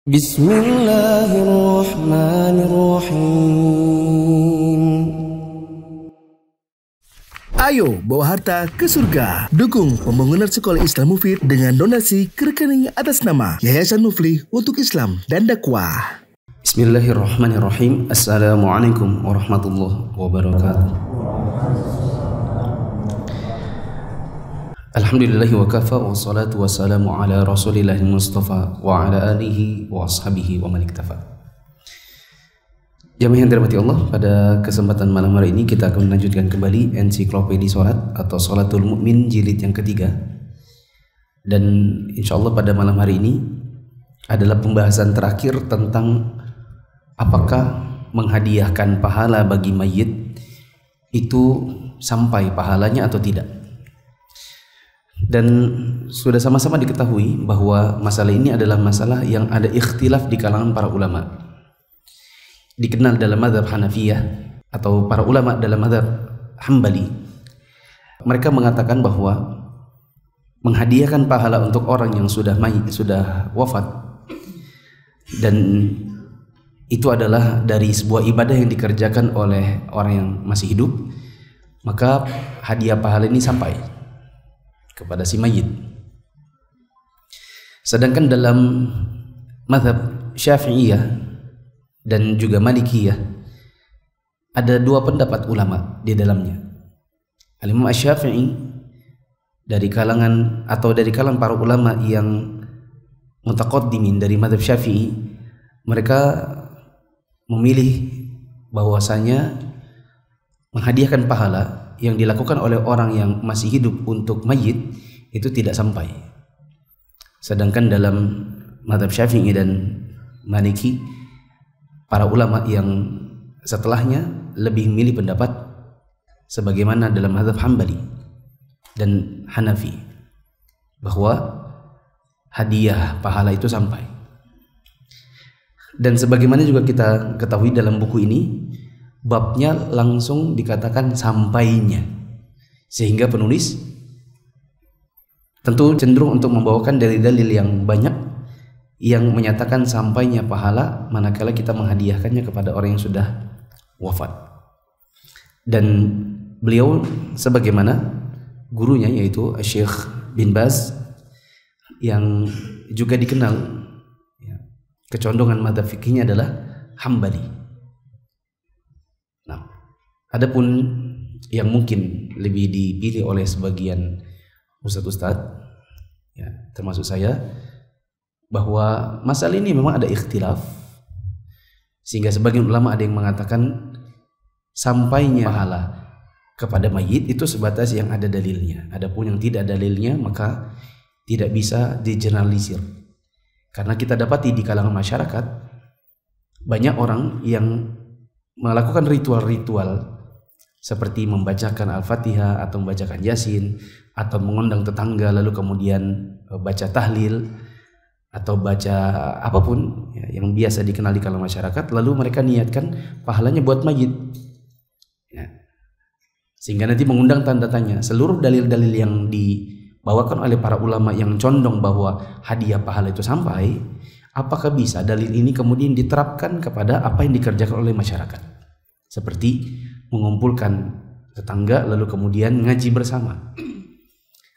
Bismillahirrahmanirrahim. Ayo bawa harta ke surga. Dukung pembangunan sekolah Islam Mufid dengan donasi ke rekening atas nama Yayasan Muflih untuk Islam dan Dakwah. Bismillahirrahmanirrahim. Assalamualaikum warahmatullahi wabarakatuh. Alhamdulillahi wa kafa wa salatu wa salamu ala rasulillahi mustafa wa ala alihi wa ashabihi wa man iktafa. Jamaah yang dirahmati Allah, pada kesempatan malam hari ini kita akan melanjutkan kembali ensiklopedi salat atau Salatul Mukmin jilid yang ketiga. Dan insyaallah pada malam hari ini adalah pembahasan terakhir tentang apakah menghadiahkan pahala bagi mayit itu sampai pahalanya atau tidak. Dan sudah sama-sama diketahui bahwa masalah ini adalah masalah yang ada ikhtilaf di kalangan para ulama. Dikenal dalam mazhab Hanafiyah atau para ulama dalam mazhab Hambali. Mereka mengatakan bahwa menghadiahkan pahala untuk orang yang sudah wafat, dan itu adalah dari sebuah ibadah yang dikerjakan oleh orang yang masih hidup, maka hadiah pahala ini sampai kepada si mayit. Sedangkan dalam mazhab Syafi'iyah dan juga Malikiyah ada dua pendapat ulama di dalamnya. Al-Imam Asy-Syafi'i dari kalangan para ulama yang mutaqaddimin dari mazhab Syafi'i, mereka memilih bahwasanya menghadiahkan pahala yang dilakukan oleh orang yang masih hidup untuk mayit itu tidak sampai. Sedangkan dalam mazhab Syafi'i dan Maliki, para ulama yang setelahnya lebih memilih pendapat sebagaimana dalam mazhab Hambali dan Hanafi, bahwa hadiah pahala itu sampai. Dan sebagaimana juga kita ketahui dalam buku ini, babnya langsung dikatakan sampainya, sehingga penulis tentu cenderung untuk membawakan dalil-dalil yang banyak yang menyatakan sampainya pahala manakala kita menghadiahkannya kepada orang yang sudah wafat. Dan beliau sebagaimana gurunya yaitu Syekh bin Baz yang juga dikenal kecondongan mazhab fikihnya adalah Hambali. Adapun yang mungkin lebih dipilih oleh sebagian ustadz-ustadz, ya, termasuk saya, bahwa masalah ini memang ada ikhtilaf, sehingga sebagian ulama ada yang mengatakan sampainya pahala kepada mayit itu sebatas yang ada dalilnya. Adapun yang tidak dalilnya maka tidak bisa digeneralisir, karena kita dapati di kalangan masyarakat banyak orang yang melakukan ritual-ritual seperti membacakan Al-Fatihah atau membacakan Yasin atau mengundang tetangga lalu kemudian baca tahlil atau baca apapun ya, yang biasa dikenal di kalangan masyarakat, lalu mereka niatkan pahalanya buat mayit ya. Sehingga nanti mengundang tanda tanya seluruh dalil-dalil yang dibawakan oleh para ulama yang condong bahwa hadiah pahala itu sampai, apakah bisa dalil ini kemudian diterapkan kepada apa yang dikerjakan oleh masyarakat, seperti mengumpulkan tetangga lalu kemudian ngaji bersama.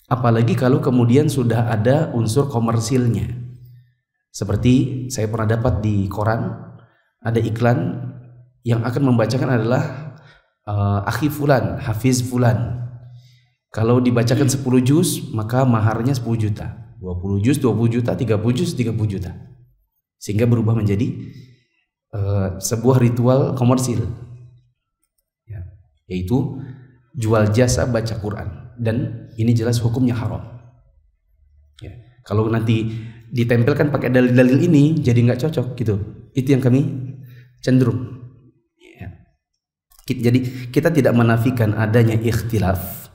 Apalagi kalau kemudian sudah ada unsur komersilnya, seperti saya pernah dapat di koran ada iklan yang akan membacakan adalah akhi fulan, hafiz fulan, kalau dibacakan 10 juz maka maharnya 10 juta, 20 juz 20 juta, 30 juz 30 juta, sehingga berubah menjadi sebuah ritual komersil, yaitu jual jasa baca Quran, dan ini jelas hukumnya haram ya. Kalau nanti ditempelkan pakai dalil-dalil ini jadi nggak cocok gitu, itu yang kami cenderung ya. Jadi kita tidak menafikan adanya ikhtilaf,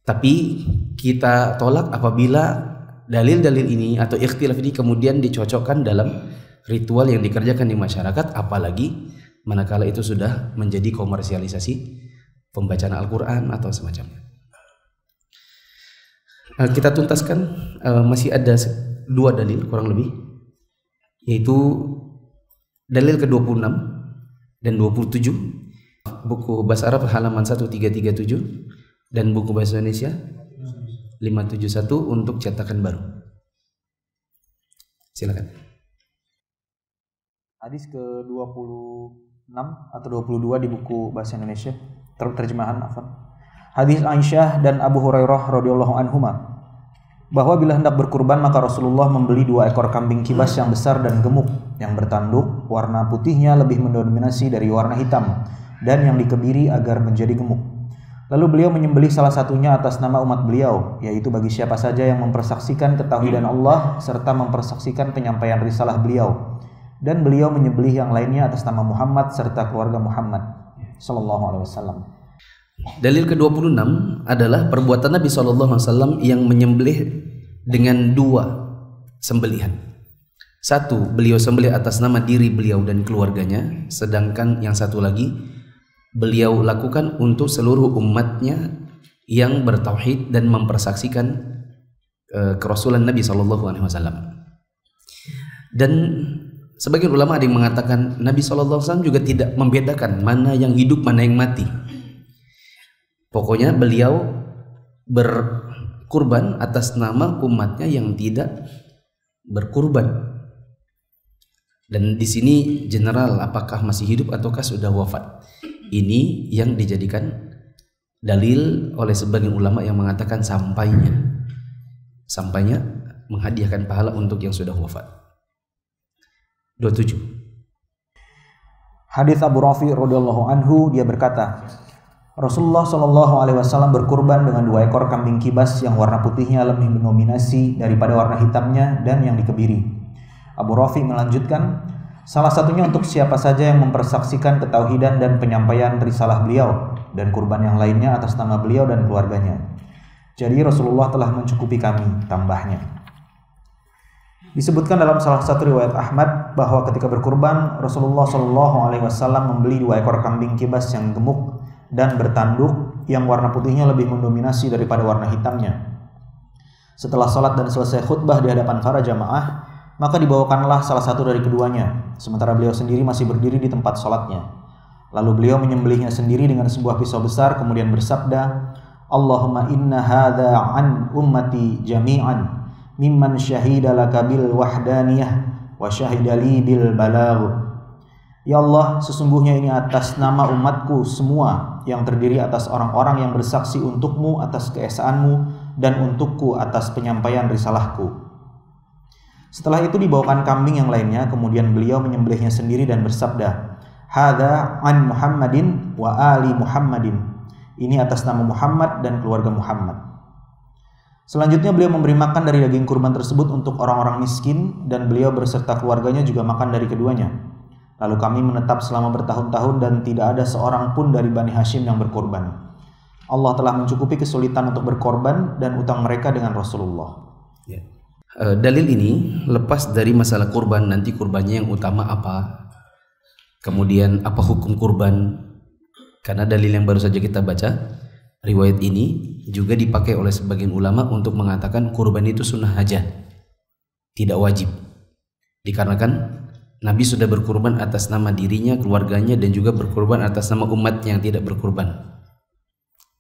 tapi kita tolak apabila dalil-dalil ini atau ikhtilaf ini kemudian dicocokkan dalam ritual yang dikerjakan di masyarakat, apalagi manakala itu sudah menjadi komersialisasi pembacaan Al-Quran atau semacamnya. Kita tuntaskan, masih ada 2 dalil kurang lebih yaitu dalil ke-26 dan 27, buku bahasa Arab halaman 1337 dan buku bahasa Indonesia 571 untuk cetakan baru. Silakan. Hadis ke-26 atau 22 di buku bahasa Indonesia, terjemahan Hadis Aisyah dan Abu Hurairah radhiyallahu anhuma bahwa bila hendak berkurban maka Rasulullah membeli 2 ekor kambing kibas yang besar dan gemuk, yang bertanduk, warna putihnya lebih mendominasi dari warna hitam, dan yang dikebiri agar menjadi gemuk. Lalu beliau menyembelih salah satunya atas nama umat beliau, yaitu bagi siapa saja yang mempersaksikan ketauhidan Allah serta mempersaksikan penyampaian risalah beliau. Dan beliau menyembelih yang lainnya atas nama Muhammad serta keluarga Muhammad sallallahu alaihi wasallam. Dalil ke-26 adalah perbuatan Nabi sallallahu alaihi wasallam yang menyembelih dengan 2 sembelihan. 1, beliau sembelih atas nama diri beliau dan keluarganya, sedangkan yang satu lagi beliau lakukan untuk seluruh umatnya yang bertauhid dan mempersaksikan kerasulan Nabi sallallahu alaihi wasallam. Dan sebagian ulama ada yang mengatakan Nabi sallallahu alaihi wasallam juga tidak membedakan mana yang hidup mana yang mati. Pokoknya beliau berkurban atas nama umatnya yang tidak berkurban. Dan di sini general apakah masih hidup ataukah sudah wafat. Ini yang dijadikan dalil oleh sebagian ulama yang mengatakan sampainya menghadiahkan pahala untuk yang sudah wafat. 27. Hadis Abu Rafi radhiyallahu anhu, dia berkata, Rasulullah Shallallahu alaihi wasallam berkurban dengan 2 ekor kambing kibas yang warna putihnya lebih mendominasi daripada warna hitamnya dan yang dikebiri. Abu Rafi melanjutkan, salah satunya untuk siapa saja yang mempersaksikan ketauhidan dan penyampaian risalah beliau, dan kurban yang lainnya atas nama beliau dan keluarganya. Jadi Rasulullah telah mencukupi kami, tambahnya. Disebutkan dalam salah satu riwayat Ahmad bahwa ketika berkurban Rasulullah Shallallahu alaihi wasallam membeli 2 ekor kambing kibas yang gemuk dan bertanduk yang warna putihnya lebih mendominasi daripada warna hitamnya. Setelah sholat dan selesai khutbah di hadapan para jamaah, maka dibawakanlah salah satu dari keduanya, sementara beliau sendiri masih berdiri di tempat sholatnya. Lalu beliau menyembelihnya sendiri dengan sebuah pisau besar, kemudian bersabda, Allahumma inna hadha an ummati jami'an mimman syahida laka bil wahdaniyah wa syahidali bil balagh. Ya Allah, sesungguhnya ini atas nama umatku semua yang terdiri atas orang-orang yang bersaksi untukmu atas keesaanmu dan untukku atas penyampaian risalahku. Setelah itu dibawakan kambing yang lainnya, kemudian beliau menyembelihnya sendiri dan bersabda, Hadza an Muhammadin wa ali Muhammadin. Ini atas nama Muhammad dan keluarga Muhammad. Selanjutnya beliau memberi makan dari daging kurban tersebut untuk orang-orang miskin, dan beliau berserta keluarganya juga makan dari keduanya. Lalu kami menetap selama bertahun-tahun dan tidak ada seorang pun dari Bani Hashim yang berkorban. Allah telah mencukupi kesulitan untuk berkorban dan utang mereka dengan Rasulullah. Ya. Dalil ini lepas dari masalah kurban, nanti kurbannya yang utama apa, kemudian apa hukum kurban. Karena dalil yang baru saja kita baca, riwayat ini juga dipakai oleh sebagian ulama untuk mengatakan kurban itu sunnah aja, tidak wajib. Dikarenakan Nabi sudah berkurban atas nama dirinya, keluarganya, dan juga berkurban atas nama umatnya yang tidak berkurban.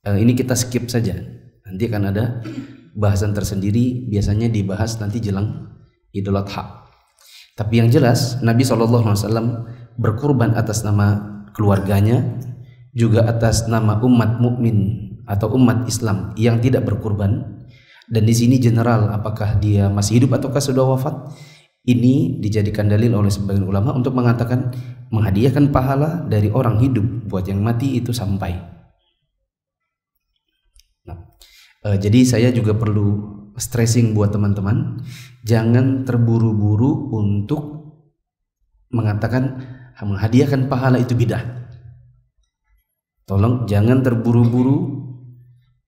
Ini kita skip saja. Nanti akan ada bahasan tersendiri, biasanya dibahas nanti jelang Idul Adha. Tapi yang jelas Nabi SAW berkurban atas nama keluarganya, juga atas nama umat mukmin atau umat Islam yang tidak berkurban. Dan di sini general apakah dia masih hidup ataukah sudah wafat. Ini dijadikan dalil oleh sebagian ulama untuk mengatakan menghadiahkan pahala dari orang hidup buat yang mati itu sampai. Jadi saya juga perlu stressing buat teman-teman, jangan terburu-buru untuk mengatakan menghadiahkan pahala itu bidah. Tolong jangan terburu-buru,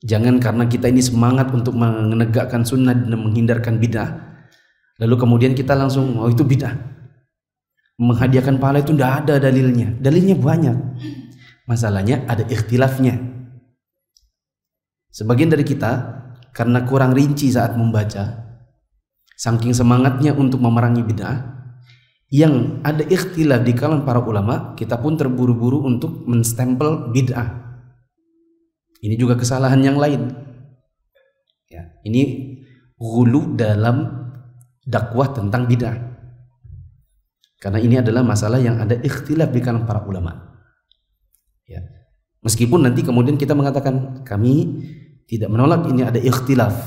jangan karena kita ini semangat untuk menegakkan sunnah dan menghindarkan bidah, lalu kemudian kita langsung itu bidah. Menghadiahkan pahala itu tidak ada dalilnya. Dalilnya banyak. Masalahnya ada ikhtilafnya. Sebagian dari kita karena kurang rinci saat membaca, saking semangatnya untuk memerangi bid'ah, yang ada ikhtilaf di kalangan para ulama, kita pun terburu-buru untuk menstempel bid'ah. Ini juga kesalahan yang lain. Ya, ini ghulu dalam dakwah tentang bid'ah. Karena ini adalah masalah yang ada ikhtilaf di kalangan para ulama. Ya. Meskipun nanti kemudian kita mengatakan kami tidak menolak ini ada ikhtilaf,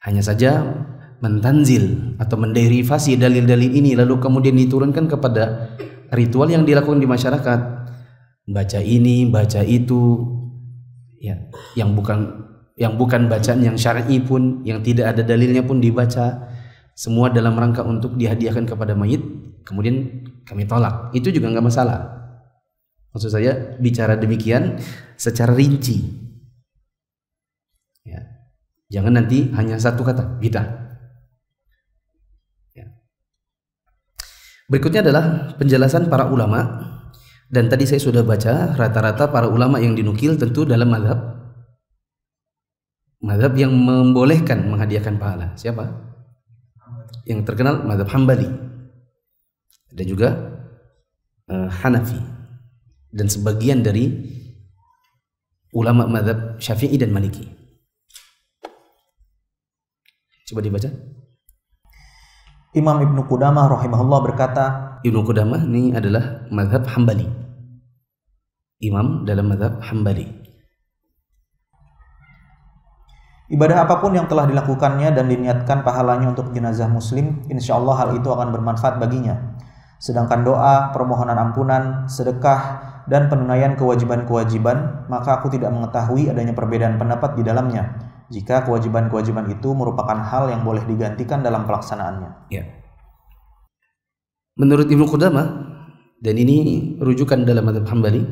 hanya saja mentanzil atau menderivasi dalil-dalil ini lalu kemudian diturunkan kepada ritual yang dilakukan di masyarakat, baca ini, baca itu, ya, yang bukan bacaan yang syar'i pun, yang tidak ada dalilnya pun dibaca, semua dalam rangka untuk dihadiahkan kepada mayit, kemudian kami tolak. Itu juga nggak masalah. Maksud saya bicara demikian secara rinci, ya. Jangan nanti hanya satu kata bid'ah. Berikutnya adalah penjelasan para ulama, dan tadi saya sudah baca rata-rata para ulama yang dinukil tentu dalam mazhab yang membolehkan menghadiahkan pahala. Siapa? Yang terkenal mazhab Hambali, dan juga Hanafi, dan sebagian dari ulama mazhab Syafi'i dan Maliki. Coba dibaca. Imam Ibnu Qudamah rahimahullah berkata, Ibnu Qudamah ini adalah mazhab Hambali, imam dalam mazhab Hambali. ibadah apapun yang telah dilakukannya dan diniatkan pahalanya untuk jenazah muslim, insya Allah hal itu akan bermanfaat baginya. Sedangkan doa, permohonan ampunan, sedekah, dan penunaian kewajiban-kewajiban, maka aku tidak mengetahui adanya perbedaan pendapat di dalamnya, jika kewajiban-kewajiban itu merupakan hal yang boleh digantikan dalam pelaksanaannya. Ya. Menurut Ibnu Qudamah, dan ini rujukan dalam mazhab Hambali,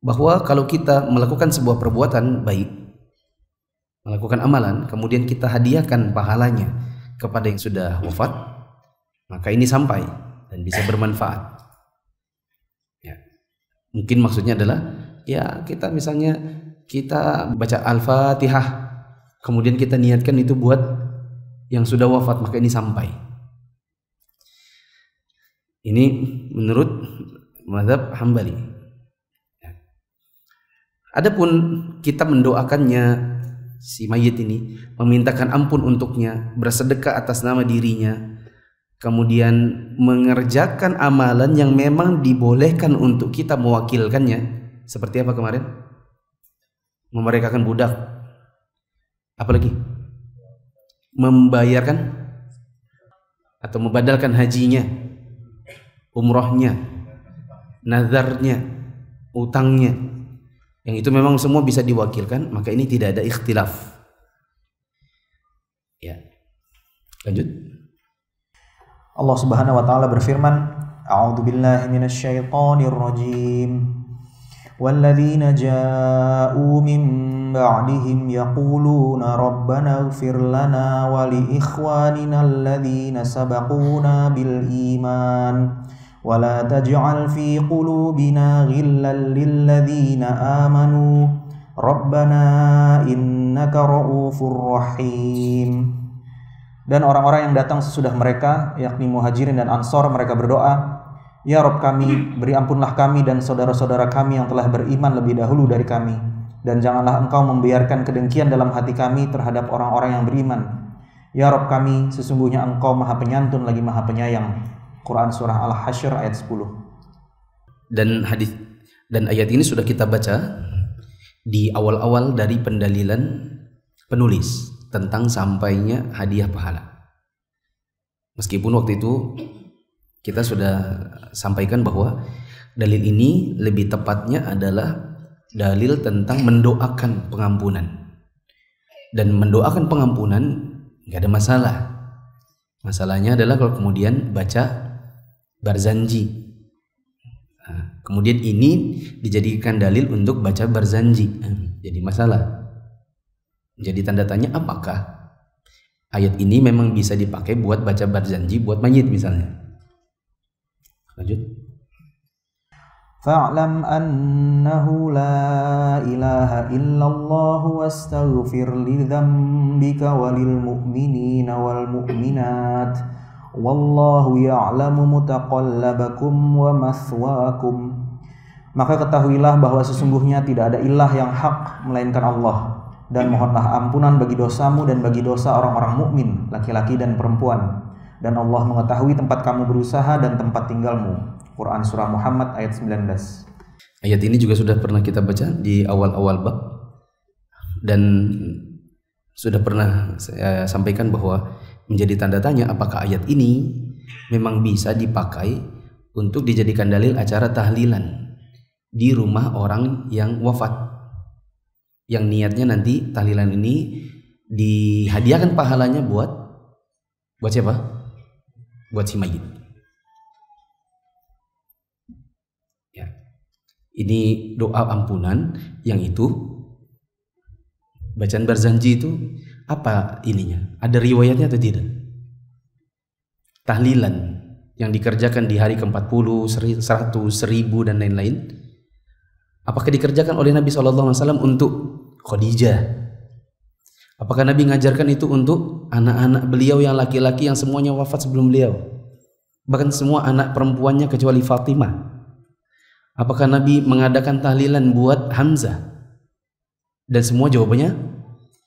bahwa kalau kita melakukan sebuah perbuatan baik, melakukan amalan, kemudian kita hadiahkan pahalanya kepada yang sudah wafat, maka ini sampai dan bisa bermanfaat. Ya. Mungkin maksudnya adalah, ya kita misalnya kita baca Al-Fatihah, kemudian kita niatkan itu buat yang sudah wafat, maka ini sampai. Ini menurut mazhab Hambali. Adapun kita mendoakannya, si mayit ini memintakan ampun untuknya, bersedekah atas nama dirinya, kemudian mengerjakan amalan yang memang dibolehkan untuk kita mewakilkannya. Seperti apa kemarin? Memerdekakan budak. Apalagi? Membayarkan atau membadalkan hajinya, umrohnya, nazarnya, utangnya, yang itu memang semua bisa diwakilkan, maka ini tidak ada ikhtilaf. Ya, lanjut. Allah Subhanahu wa taala berfirman, A'udzu billahi minasyaitonir rajim. Walladzina ja'u min ba'dihim yaquluna rabbana ighfir lana wa li ikhwanina alladzina sabaquna bil iman wa la taj'al fi qulubina ghillan lil ladzina amanu rabbana innaka ra'ufur rahim. Dan orang-orang yang datang sesudah mereka, yakni muhajirin dan ansor, mereka berdoa, Ya Rabb kami, beri ampunlah kami dan saudara-saudara kami yang telah beriman lebih dahulu dari kami, dan janganlah engkau membiarkan kedengkian dalam hati kami terhadap orang-orang yang beriman. Ya Rabb kami, sesungguhnya engkau maha penyantun lagi maha penyayang. Quran Surah Al-Hasyr ayat 10. Dan hadis dan ayat ini sudah kita baca di awal-awal dari pendalilan penulis tentang sampainya hadiah pahala. Meskipun waktu itu kita sudah sampaikan bahwa dalil ini lebih tepatnya adalah dalil tentang mendoakan pengampunan. Dan mendoakan pengampunan nggak ada masalah. Masalahnya adalah kalau kemudian baca barzanji. Nah, kemudian ini dijadikan dalil untuk baca barzanji. Jadi masalah. Jadi tanda tanya, apakah ayat ini memang bisa dipakai buat baca barzanji buat mayit misalnya? Lanjut. Fa'lam annahu la ilaha illallah wastaghfir li dzambika walil mu'minina wal mu'minat wallahu ya'lamu mutaqallabakum wa mathwaakum. Maka ketahuilah bahwa sesungguhnya tidak ada ilah yang hak melainkan Allah, dan mohonlah ampunan bagi dosamu dan bagi dosa orang-orang mukmin, laki-laki dan perempuan. Dan Allah mengetahui tempat kamu berusaha dan tempat tinggalmu. Quran Surah Muhammad ayat 19. Ayat ini juga sudah pernah kita baca di awal-awal bab, dan sudah pernah saya sampaikan bahwa menjadi tanda tanya apakah ayat ini memang bisa dipakai untuk dijadikan dalil acara tahlilan di rumah orang yang wafat, yang niatnya nanti tahlilan ini dihadiahkan pahalanya buat siapa? Buat si mayit. Ya. Ini doa ampunan yang itu bacaan berzanji itu apa ininya? Ada riwayatnya atau tidak? Tahlilan yang dikerjakan di hari ke-40, 100, 1000 dan lain-lain. Apakah dikerjakan oleh Nabi SAW untuk Khadijah? Apakah Nabi mengajarkan itu untuk anak-anak beliau yang laki-laki yang semuanya wafat sebelum beliau? Bahkan semua anak perempuannya kecuali Fatimah. Apakah Nabi mengadakan tahlilan buat Hamzah? Dan semua jawabannya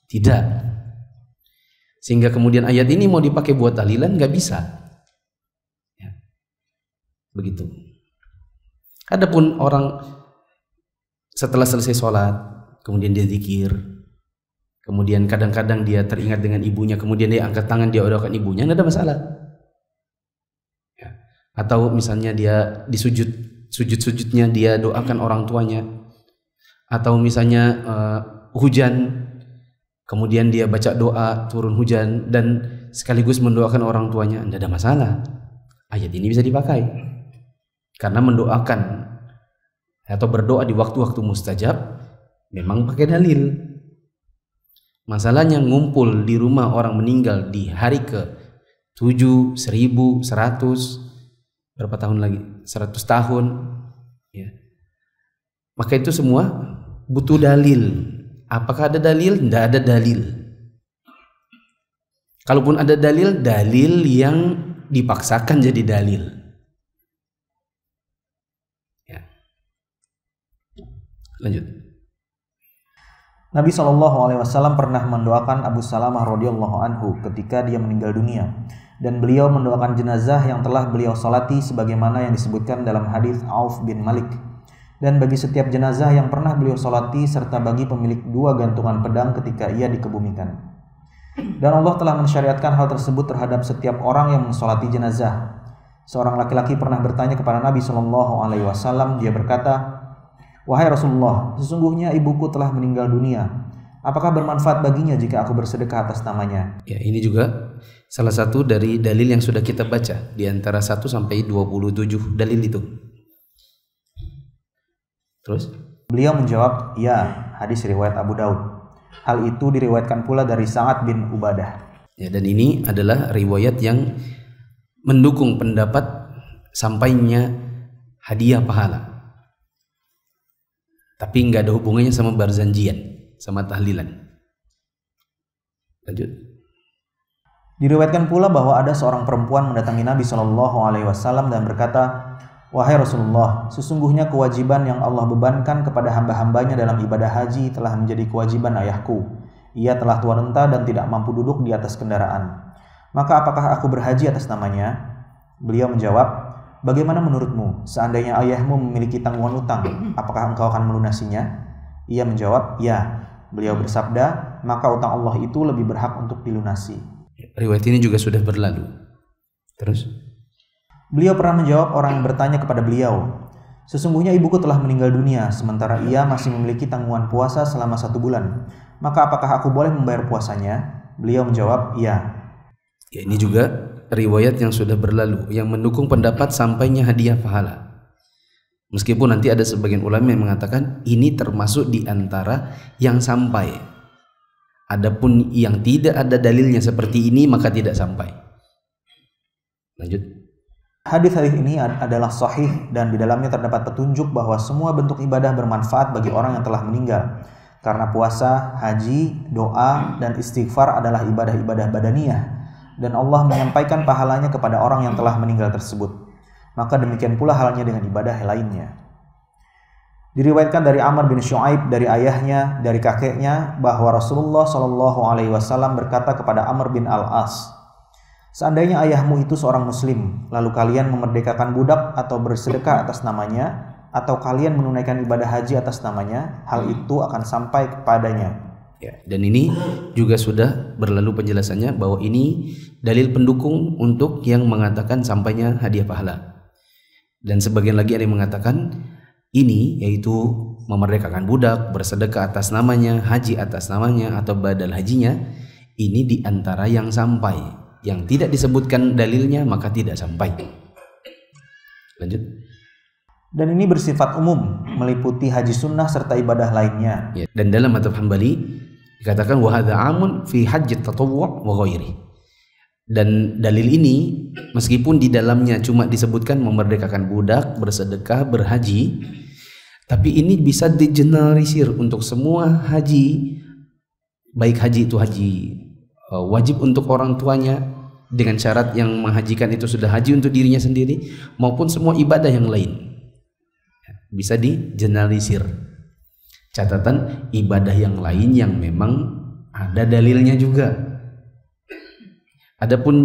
tidak. Sehingga kemudian ayat ini mau dipakai buat tahlilan nggak bisa. Ya. Begitu. Adapun orang setelah selesai sholat, kemudian dia zikir, kemudian kadang-kadang dia teringat dengan ibunya, kemudian dia angkat tangan, dia doakan ibunya, tidak ada masalah. Ya. Atau misalnya dia di sujud-sujudnya dia doakan orang tuanya, atau misalnya hujan, kemudian dia baca doa turun hujan dan sekaligus mendoakan orang tuanya, tidak ada masalah. Ayat ini bisa dipakai karena mendoakan atau berdoa di waktu-waktu mustajab memang pakai dalil. Masalahnya ngumpul di rumah orang meninggal di hari ke-7, 1000, 100, berapa tahun lagi? 100 tahun ya. Maka itu semua butuh dalil. Apakah ada dalil? Tidak ada dalil. Kalaupun ada dalil, dalil yang dipaksakan jadi dalil. Lanjut. Nabi SAW pernah mendoakan Abu Salamah radhiyallahu anhu ketika dia meninggal dunia, dan beliau mendoakan jenazah yang telah beliau salati sebagaimana yang disebutkan dalam hadis Auf bin Malik. Dan bagi setiap jenazah yang pernah beliau salati serta bagi pemilik 2 gantungan pedang ketika ia dikebumikan. Dan Allah telah mensyariatkan hal tersebut terhadap setiap orang yang mensolati jenazah. Seorang laki-laki pernah bertanya kepada Nabi SAW. Dia berkata, "Wahai Rasulullah, sesungguhnya ibuku telah meninggal dunia. Apakah bermanfaat baginya jika aku bersedekah atas namanya?" Ya, ini juga salah satu dari dalil yang sudah kita baca di antara 1 sampai 27 dalil itu. Terus? Beliau menjawab, "Ya, hadis riwayat Abu Daud. Hal itu diriwayatkan pula dari Sa'ad bin Ubadah." Ya, dan ini adalah riwayat yang mendukung pendapat sampainya hadiah pahala. Tapi nggak ada hubungannya sama berzanjian, sama tahlilan. Lanjut. Diriwayatkan pula bahwa ada seorang perempuan mendatangi Nabi SAW dan berkata, "Wahai Rasulullah, sesungguhnya kewajiban yang Allah bebankan kepada hamba-hambanya dalam ibadah haji telah menjadi kewajiban ayahku. Ia telah tua renta dan tidak mampu duduk di atas kendaraan. Maka apakah aku berhaji atas namanya?" Beliau menjawab, "Bagaimana menurutmu, seandainya ayahmu memiliki tanggungan utang, apakah engkau akan melunasinya?" Ia menjawab, "Ya." Beliau bersabda, "Maka utang Allah itu lebih berhak untuk dilunasi." Riwayat ini juga sudah berlalu. Terus? Beliau pernah menjawab orang yang bertanya kepada beliau, "Sesungguhnya ibuku telah meninggal dunia, sementara ia masih memiliki tanggungan puasa selama 1 bulan. Maka apakah aku boleh membayar puasanya?" Beliau menjawab, "Ya." Ya, ini juga riwayat yang sudah berlalu yang mendukung pendapat sampainya hadiah pahala. Meskipun nanti ada sebagian ulama yang mengatakan ini termasuk di antara yang sampai. Adapun yang tidak ada dalilnya seperti ini maka tidak sampai. Lanjut. Hadis ini adalah sahih dan di dalamnya terdapat petunjuk bahwa semua bentuk ibadah bermanfaat bagi orang yang telah meninggal. Karena puasa, haji, doa, dan istighfar adalah ibadah-ibadah badaniyah. dan Allah menyampaikan pahalanya kepada orang yang telah meninggal tersebut. Maka demikian pula halnya dengan ibadah lainnya. Diriwayatkan dari Amr bin Shu'aib dari ayahnya, dari kakeknya, bahwa Rasulullah SAW berkata kepada Amr bin Al-As, seandainya ayahmu itu seorang muslim, lalu kalian memerdekakan budak atau bersedekah atas namanya, atau kalian menunaikan ibadah haji atas namanya, hal itu akan sampai kepadanya. Ya, dan ini juga sudah berlalu penjelasannya bahwa ini dalil pendukung untuk yang mengatakan sampainya hadiah pahala. Dan sebagian lagi ada yang mengatakan ini yaitu memerdekakan budak, bersedekah atas namanya, haji atas namanya atau badal hajinya, ini diantara yang sampai. Yang tidak disebutkan dalilnya maka tidak sampai. Lanjut. Dan ini bersifat umum, meliputi haji sunnah serta ibadah lainnya. Ya, dan dalam mazhab Hambali dikatakan wa hadza amun fi hajjit tatawwu' wa ghairi. Dan dalil ini meskipun di dalamnya cuma disebutkan memerdekakan budak, bersedekah, berhaji, tapi ini bisa digeneralisir untuk semua haji, baik haji itu haji wajib untuk orang tuanya dengan syarat yang menghajikan itu sudah haji untuk dirinya sendiri, maupun semua ibadah yang lain bisa digeneralisir. Catatan ibadah yang lain yang memang ada dalilnya juga. Adapun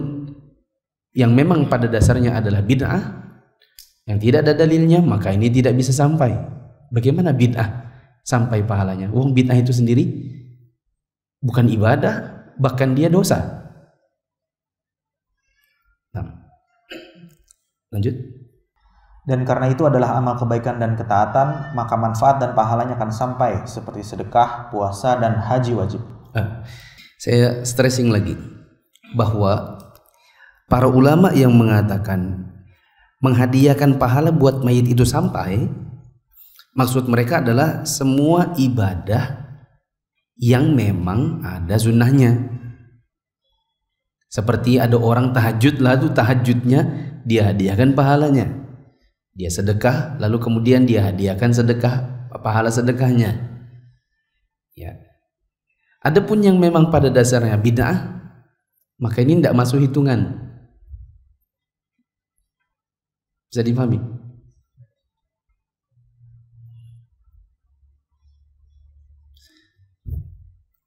yang memang pada dasarnya adalah bid'ah yang tidak ada dalilnya, maka ini tidak bisa sampai. Bagaimana bid'ah sampai pahalanya? Bid'ah itu sendiri bukan ibadah, bahkan dia dosa. Nah, lanjut. Dan karena itu adalah amal kebaikan dan ketaatan, maka manfaat dan pahalanya akan sampai seperti sedekah, puasa, dan haji wajib. Saya stressing lagi bahwa para ulama yang mengatakan menghadiahkan pahala buat mayit itu sampai, maksud mereka adalah semua ibadah yang memang ada sunnahnya. Seperti ada orang tahajud, lalu tahajudnya dia hadiahkan pahalanya. Dia sedekah, lalu kemudian dia hadiahkan sedekah, pahala sedekahnya. Ya. Adapun yang memang pada dasarnya bid'ah, maka ini tidak masuk hitungan. Bisa dipahami?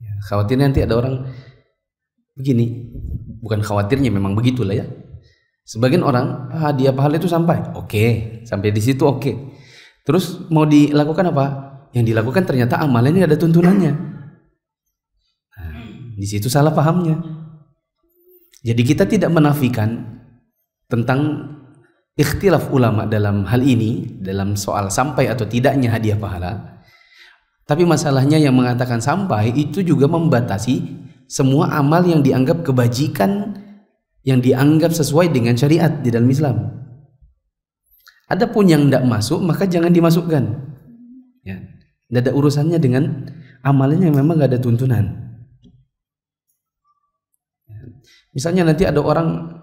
Ya, khawatirnya nanti ada orang begini, bukan khawatirnya, memang begitulah ya. Sebagian orang hadiah pahala itu sampai, oke, sampai di situ oke. Terus mau dilakukan apa? Yang dilakukan ternyata amalannya ada tuntunannya. Nah, di situ salah pahamnya. Jadi kita tidak menafikan tentang ikhtilaf ulama dalam hal ini, dalam soal sampai atau tidaknya hadiah pahala. Tapi masalahnya yang mengatakan sampai itu juga membatasi semua amal yang dianggap kebajikan, yang dianggap sesuai dengan syariat di dalam Islam. Adapun yang tidak masuk maka jangan dimasukkan. Ya, tidak ada urusannya dengan amalannya yang memang tidak ada tuntunan. Misalnya nanti ada orang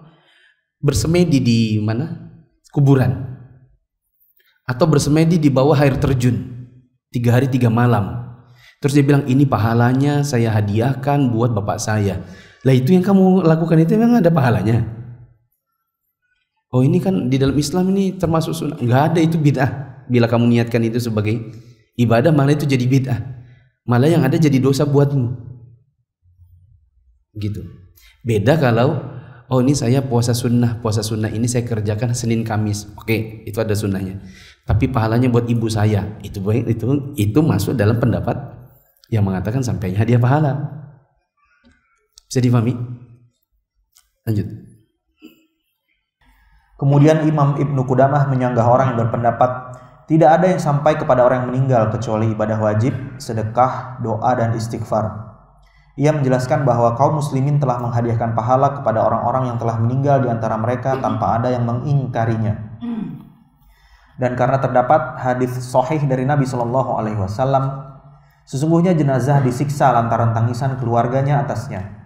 bersemedi di mana? Kuburan. Atau bersemedi di bawah air terjun 3 hari 3 malam. Terus dia bilang ini pahalanya saya hadiahkan buat bapak saya. Lah itu yang kamu lakukan itu memang ada pahalanya? Oh ini kan di dalam Islam ini termasuk sunnah. Enggak ada, itu bid'ah. Bila kamu niatkan itu sebagai ibadah, malah itu jadi bid'ah. Malah yang ada jadi dosa buatmu. Gitu. Beda kalau oh ini saya puasa sunnah ini saya kerjakan Senin Kamis. Oke, itu ada sunnahnya. Tapi pahalanya buat ibu saya. Itu masuk dalam pendapat yang mengatakan sampainya hadiah pahala. Bisa difahami? Lanjut. Kemudian Imam Ibnu Qudamah menyanggah orang yang berpendapat tidak ada yang sampai kepada orang yang meninggal kecuali ibadah wajib, sedekah, doa, dan istighfar. Ia menjelaskan bahwa kaum muslimin telah menghadiahkan pahala kepada orang-orang yang telah meninggal di antara mereka tanpa ada yang mengingkarinya. Dan karena terdapat hadis sahih dari Nabi SAW, sesungguhnya jenazah disiksa lantaran tangisan keluarganya atasnya.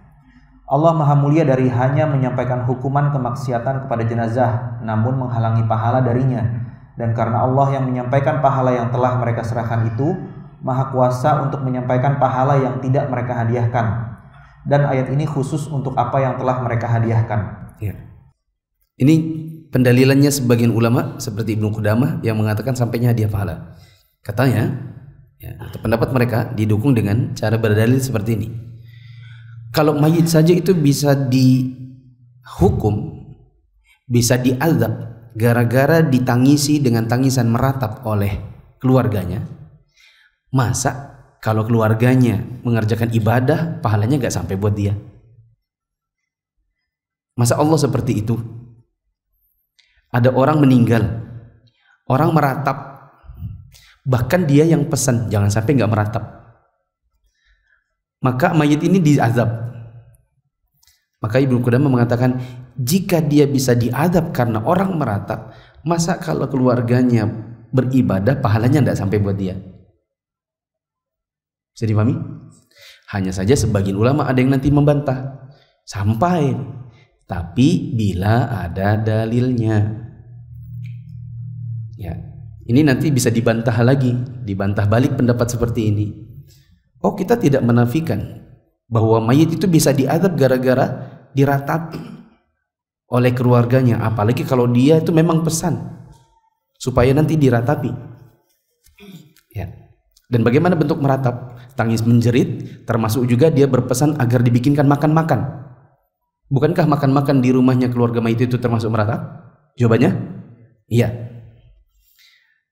Allah Maha Mulia dari hanya menyampaikan hukuman kemaksiatan kepada jenazah, namun menghalangi pahala darinya. Dan karena Allah yang menyampaikan pahala yang telah mereka serahkan itu, Maha Kuasa untuk menyampaikan pahala yang tidak mereka hadiahkan. dan ayat ini khusus untuk apa yang telah mereka hadiahkan. Ya. Ini pendalilannya sebagian ulama seperti Ibnu Qudamah yang mengatakan sampainya hadiah pahala. Katanya, ya, atau pendapat mereka didukung dengan cara berdalil seperti ini. Kalau mayit saja itu bisa dihukum, bisa diazab gara-gara ditangisi dengan tangisan meratap oleh keluarganya, masa kalau keluarganya mengerjakan ibadah pahalanya gak sampai buat dia? Masa Allah seperti itu? Ada orang meninggal, orang meratap, bahkan dia yang pesan jangan sampai gak meratap, maka mayit ini diazab. Maka Ibnu Qudamah mengatakan, jika dia bisa diazab karena orang meratap, masa kalau keluarganya beribadah pahalanya tidak sampai buat dia? Bisa dipahami? Hanya saja sebagian ulama ada yang nanti membantah, sampai, tapi bila ada dalilnya. Ya, ini nanti bisa dibantah lagi, dibantah balik pendapat seperti ini. Oh, kita tidak menafikan bahwa mayit itu bisa diazab gara-gara diratapi oleh keluarganya, apalagi kalau dia itu memang pesan supaya nanti diratapi. Ya. Dan bagaimana bentuk meratap? Tangis menjerit, termasuk juga dia berpesan agar dibikinkan makan-makan. Bukankah makan-makan di rumahnya keluarga mayit itu termasuk meratap? Jawabannya iya.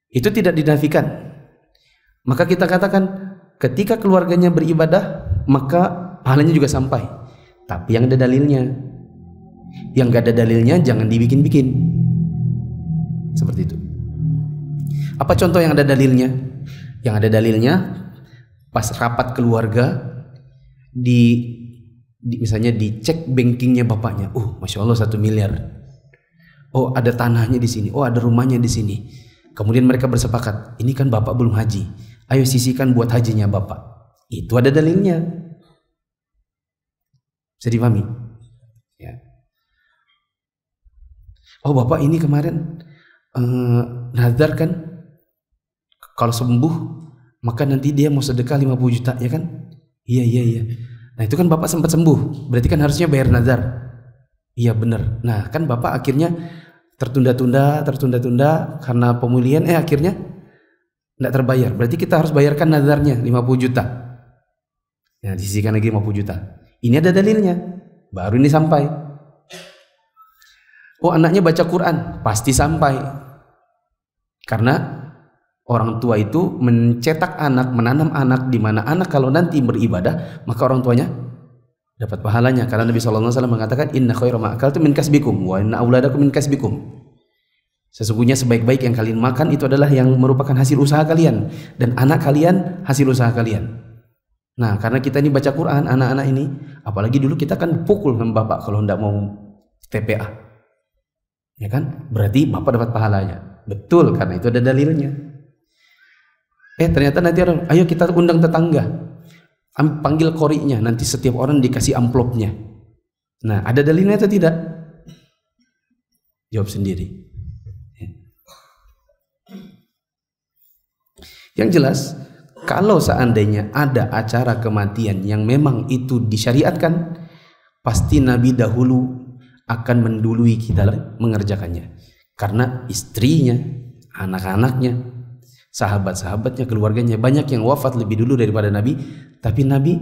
Itu tidak dinafikan. Maka kita katakan ketika keluarganya beribadah, maka pahalanya juga sampai. Tapi yang ada dalilnya. Yang gak ada dalilnya jangan dibikin-bikin. Seperti itu. Apa contoh yang ada dalilnya? Yang ada dalilnya pas rapat keluarga misalnya dicek bankingnya bapaknya. Masya Allah 1 miliar. Oh, ada tanahnya di sini. Oh, ada rumahnya di sini. Kemudian mereka bersepakat, ini kan bapak belum haji, ayo sisihkan buat hajinya bapak. Itu ada dalilnya. Bisa dipahami? Ya. Oh, bapak ini kemarin nazar kan, kalau sembuh maka nanti dia mau sedekah 50 juta, ya kan? Iya. Nah, itu kan bapak sempat sembuh, berarti kan harusnya bayar nazar. Iya benar. Nah, kan bapak akhirnya tertunda-tunda karena pemulihan, akhirnya tidak terbayar. Berarti kita harus bayarkan nazarnya 50 juta. Ya, disisihkan lagi 50 juta. Ini ada dalilnya. Baru ini sampai. Oh, anaknya baca Quran, pasti sampai. Karena orang tua itu mencetak anak, menanam anak, di mana anak kalau nanti beribadah, maka orang tuanya dapat pahalanya. Karena Nabi SAW mengatakan, inna khaira ma akaltum min kasbikum wa inna auladakum min kasbikum. Sesungguhnya sebaik-baik yang kalian makan itu adalah yang merupakan hasil usaha kalian, dan anak kalian hasil usaha kalian. Nah, karena kita ini baca Quran, anak-anak ini, apalagi dulu kita kan pukul sama bapak kalau tidak mau TPA, ya kan? Berarti bapak dapat pahalanya. Betul, karena itu ada dalilnya. Ternyata nanti orang, ayo kita undang tetangga, panggil korinya, nanti setiap orang dikasih amplopnya. Nah, ada dalilnya atau tidak? Jawab sendiri. Yang jelas, kalau seandainya ada acara kematian yang memang itu disyariatkan, pasti Nabi dahulu akan mendului kita mengerjakannya. Karena istrinya, anak-anaknya, sahabat-sahabatnya, keluarganya, banyak yang wafat lebih dulu daripada Nabi. Tapi Nabi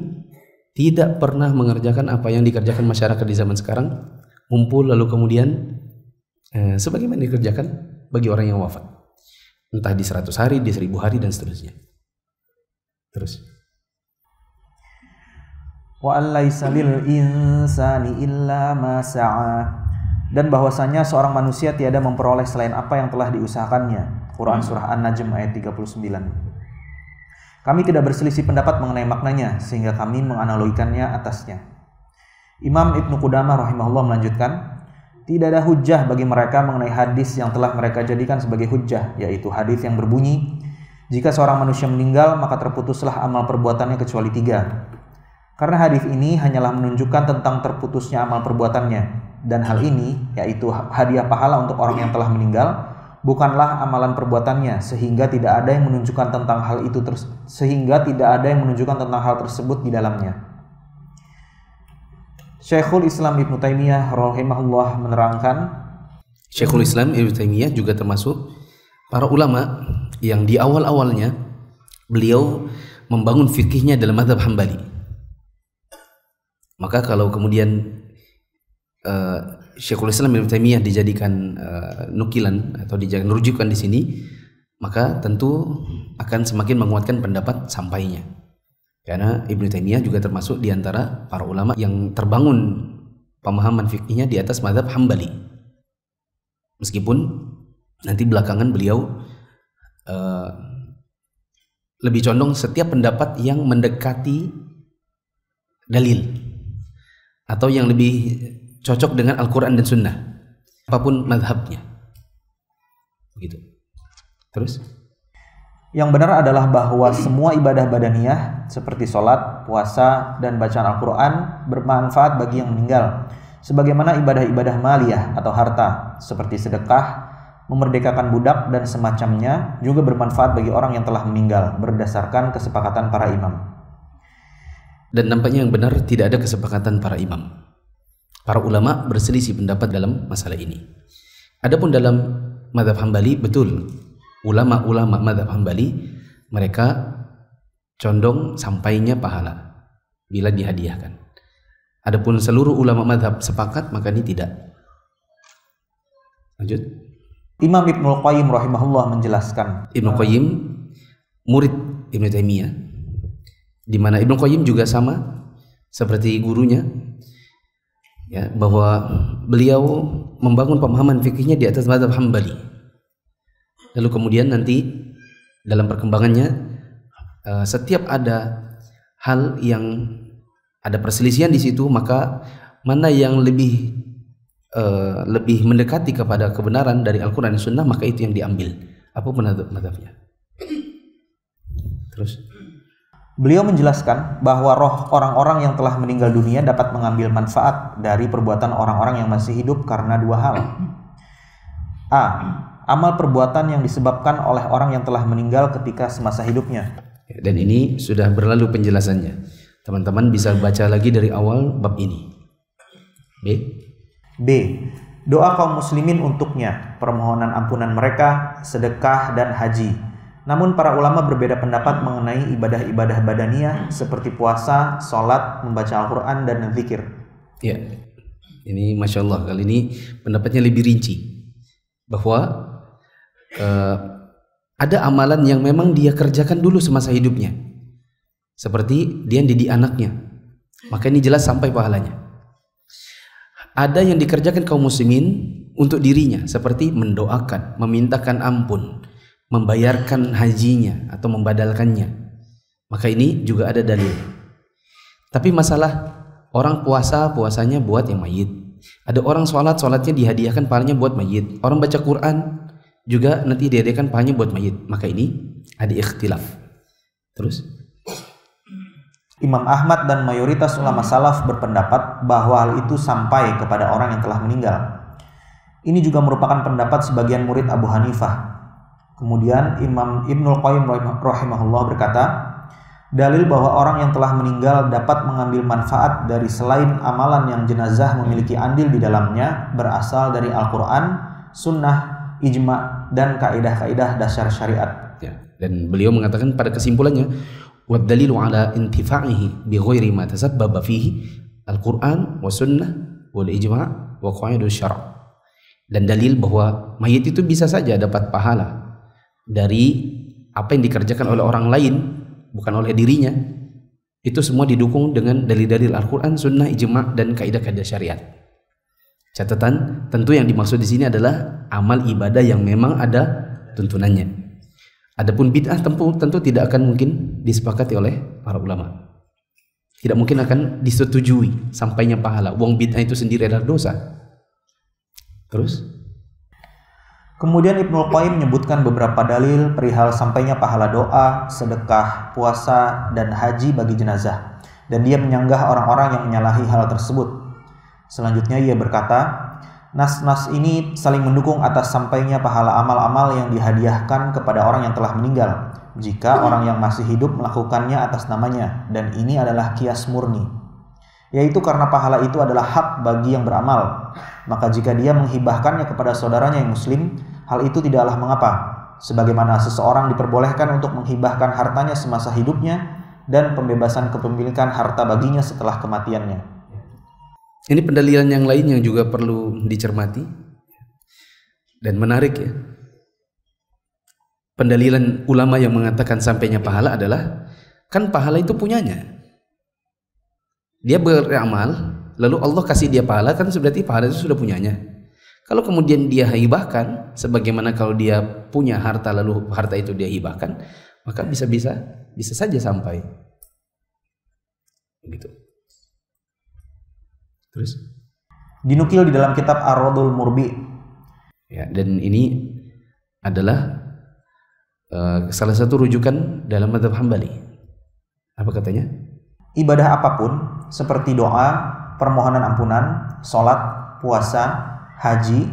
tidak pernah mengerjakan apa yang dikerjakan masyarakat di zaman sekarang, ngumpul lalu kemudian sebagaimana dikerjakan bagi orang yang wafat, entah di 100 hari, di 1000 hari, dan seterusnya. Terus, wa allaisa lil insani illa ma sa'a, dan bahwasanya seorang manusia tiada memperoleh selain apa yang telah diusahakannya. Quran surah An-Najm ayat 39. Kami tidak berselisih pendapat mengenai maknanya sehingga kami menganalogikannya atasnya. Imam Ibnu Qudamah rahimahullah melanjutkan, tidak ada hujjah bagi mereka mengenai hadis yang telah mereka jadikan sebagai hujjah, yaitu hadis yang berbunyi, jika seorang manusia meninggal maka terputuslah amal perbuatannya kecuali 3. Karena hadis ini hanyalah menunjukkan tentang terputusnya amal perbuatannya, dan hal ini, yaitu hadiah pahala untuk orang yang telah meninggal, bukanlah amalan perbuatannya, sehingga tidak ada yang menunjukkan tentang hal tersebut di dalamnya. Syekhul Islam Ibnu Taimiyah rahimahullah menerangkan, Syekhul Islam Ibnu Taimiyah juga termasuk para ulama yang di awal-awalnya beliau membangun fikihnya dalam mazhab Hambali. Maka kalau kemudian Syekhul Islam Ibnu Taimiyah dijadikan nukilan atau dijadikan rujukan di sini, maka tentu akan semakin menguatkan pendapat sampainya. Karena Ibnu Taimiyah juga termasuk di antara para ulama yang terbangun pemahaman fikihnya di atas mazhab Hambali. Meskipun nanti belakangan beliau lebih condong setiap pendapat yang mendekati dalil atau yang lebih cocok dengan Al-Quran dan Sunnah, apapun madhabnya. Begitu. Terus? Yang benar adalah bahwa semua ibadah badaniyah seperti sholat, puasa, dan bacaan Al-Quran bermanfaat bagi yang meninggal. Sebagaimana ibadah-ibadah maliyah atau harta seperti sedekah, memerdekakan budak, dan semacamnya juga bermanfaat bagi orang yang telah meninggal berdasarkan kesepakatan para imam. Dan nampaknya yang benar tidak ada kesepakatan para imam. Para ulama berselisih pendapat dalam masalah ini. Adapun dalam mazhab Hambali, betul, ulama-ulama mazhab Hambali mereka condong sampainya pahala bila dihadiahkan. Adapun seluruh ulama mazhab sepakat, maka ini tidak. Lanjut. Imam Ibnul Qayyim rahimahullah menjelaskan. Ibnu Qayyim murid Ibnu Taimiyah, di mana Ibnu Qayyim juga sama seperti gurunya, ya, bahwa beliau membangun pemahaman fikihnya di atas mazhab Hambali. Lalu kemudian nanti dalam perkembangannya setiap ada hal yang ada perselisihan di situ, maka mana yang lebih mendekati kepada kebenaran dari Al-Quran dan Sunnah, maka itu yang diambil, apapun mazhabnya. Terus beliau menjelaskan bahwa roh orang-orang yang telah meninggal dunia dapat mengambil manfaat dari perbuatan orang-orang yang masih hidup karena dua hal. A. Amal perbuatan yang disebabkan oleh orang yang telah meninggal ketika semasa hidupnya. Dan ini sudah berlalu penjelasannya. Teman-teman bisa baca lagi dari awal bab ini. B. Doa kaum muslimin untuknya, permohonan ampunan mereka, sedekah, dan haji. Namun para ulama berbeda pendapat mengenai ibadah-ibadah badaniyah seperti puasa, sholat, membaca Al-Quran, dan zikir. Ya, ini Masya Allah, kali ini pendapatnya lebih rinci. Bahwa ada amalan yang memang dia kerjakan dulu semasa hidupnya, seperti dia didik anaknya, maka ini jelas sampai pahalanya. Ada yang dikerjakan kaum muslimin untuk dirinya, seperti mendoakan, memintakan ampun, membayarkan hajinya atau membadalkannya, maka ini juga ada dalil. Tapi masalah orang puasanya buat yang mayit, ada orang sholatnya dihadiahkan pahalanya buat mayit, orang baca Quran juga nanti dihadiahkan pahalanya buat mayit, maka ini ada ikhtilaf. Terus Imam Ahmad dan mayoritas ulama salaf berpendapat bahwa hal itu sampai kepada orang yang telah meninggal. Ini juga merupakan pendapat sebagian murid Abu Hanifah. Kemudian Imam Ibnul Qayyim rahimahullah berkata, dalil bahwa orang yang telah meninggal dapat mengambil manfaat dari selain amalan yang jenazah memiliki andil di dalamnya berasal dari Al-Quran, Sunnah, Ijma, dan kaidah-kaidah dasar syariat. Ya, dan beliau mengatakan pada kesimpulannya, وَالدَّلِيلُ عَلَى إِنْتِفَاعِهِ بِغَيْرِ مَا تَسَبَّبَ فِيهِ الْقُرْآنِ وَالسُّنَّةِ وَالْإِجْمَاعِ وَقَوَاعِدُ الشَّرْعِ. Dan dalil bahwa mayit itu bisa saja dapat pahala dari apa yang dikerjakan oleh orang lain, bukan oleh dirinya. Itu semua didukung dengan dalil-dalil Al-Quran, Sunnah, Ijma', dan kaidah-kaidah syariat. Catatan, tentu yang dimaksud di sini adalah amal ibadah yang memang ada tuntunannya. Adapun bid'ah tentu tidak akan mungkin disepakati oleh para ulama. Tidak mungkin akan disetujui sampainya pahala. Wong bid'ah itu sendiri adalah dosa. Terus? Kemudian Ibnul Qayyim menyebutkan beberapa dalil perihal sampainya pahala doa, sedekah, puasa, dan haji bagi jenazah. Dan dia menyanggah orang-orang yang menyalahi hal tersebut. Selanjutnya ia berkata, nas-nas ini saling mendukung atas sampainya pahala amal-amal yang dihadiahkan kepada orang yang telah meninggal jika orang yang masih hidup melakukannya atas namanya, dan ini adalah kias murni. yaitu karena pahala itu adalah hak bagi yang beramal. Maka jika dia menghibahkannya kepada saudaranya yang muslim, hal itu tidaklah mengapa, sebagaimana seseorang diperbolehkan untuk menghibahkan hartanya semasa hidupnya dan pembebasan kepemilikan harta baginya setelah kematiannya. Ini pendalilan yang lain yang juga perlu dicermati dan menarik ya. Pendalilan ulama yang mengatakan sampainya pahala adalah kan pahala itu punyanya. Dia beramal, lalu Allah kasih dia pahala, kan berarti pahala itu sudah punyanya. Kalau kemudian dia hibahkan, sebagaimana kalau dia punya harta lalu harta itu dia hibahkan, maka bisa saja sampai. Begitu. Terus dinukil di dalam kitab Ar-Radul Murbi. Ya, dan ini adalah salah satu rujukan dalam mazhab Hambali. Apa katanya? Ibadah apapun seperti doa, permohonan ampunan, sholat, puasa, haji,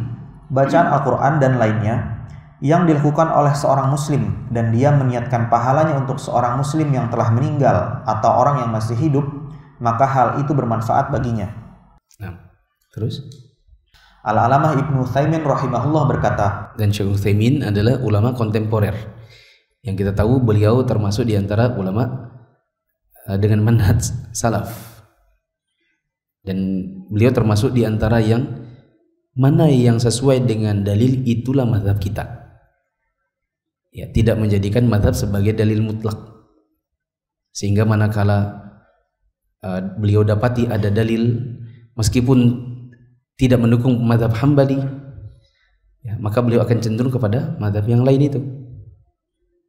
bacaan Al-Quran dan lainnya yang dilakukan oleh seorang muslim dan dia meniatkan pahalanya untuk seorang muslim yang telah meninggal atau orang yang masih hidup, maka hal itu bermanfaat baginya. Nah, terus Al-Alamah Ibnu Utsaimin rahimahullah berkata, dan Syekh Utsaimin adalah ulama kontemporer yang kita tahu beliau termasuk di antara ulama dengan manhaj salaf, dan beliau termasuk di antara yang mana yang sesuai dengan dalil itulah mazhab kita. Ya, tidak menjadikan mazhab sebagai dalil mutlak, sehingga manakala beliau dapati ada dalil meskipun tidak mendukung mazhab Hambali, ya, maka beliau akan cenderung kepada mazhab yang lain itu,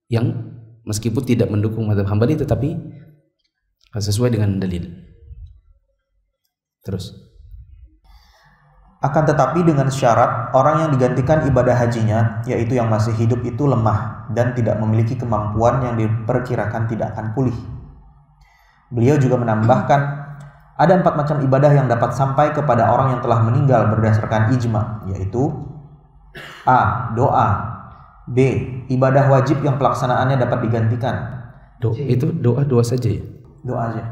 yang meskipun tidak mendukung mazhab Hambali tetapi sesuai dengan dalil. Terus akan tetapi dengan syarat orang yang digantikan ibadah hajinya, yaitu yang masih hidup itu lemah dan tidak memiliki kemampuan yang diperkirakan tidak akan pulih. Beliau juga menambahkan, ada 4 macam ibadah yang dapat sampai kepada orang yang telah meninggal berdasarkan ijma, yaitu A. Doa, B. Ibadah wajib yang pelaksanaannya dapat digantikan. Itu doa saja ya? Doa aja.